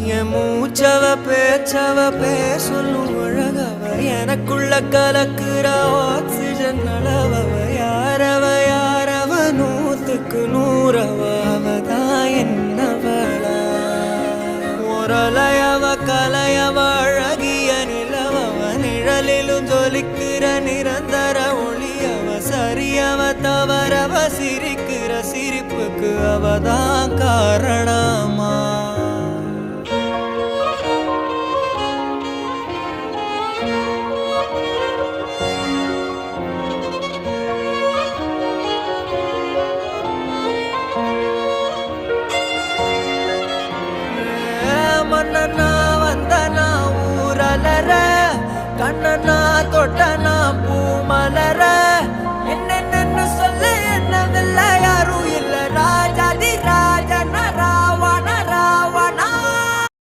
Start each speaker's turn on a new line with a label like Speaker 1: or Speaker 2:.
Speaker 1: என் மூச்சவ பேச்சவ பேசலும் அழகவ எனக்குள்ள கலக்குற ஆக்சிஜன் அளவவ யாரவ நூத்துக்கு நூறவ அவதான் என்னவளா ஒரலையவ கலையவ அழகிய நிலவவ நிழலிலும் ஜொலிக்கிற நிரந்தர ஒளியவ சரியவ தவறவ சிரிக்கிற சிரிப்புக்கு அவதான் காரணமா மன்னனா வந்தனா ஊரலர கண்ணனா தொட்டனா பூ மலர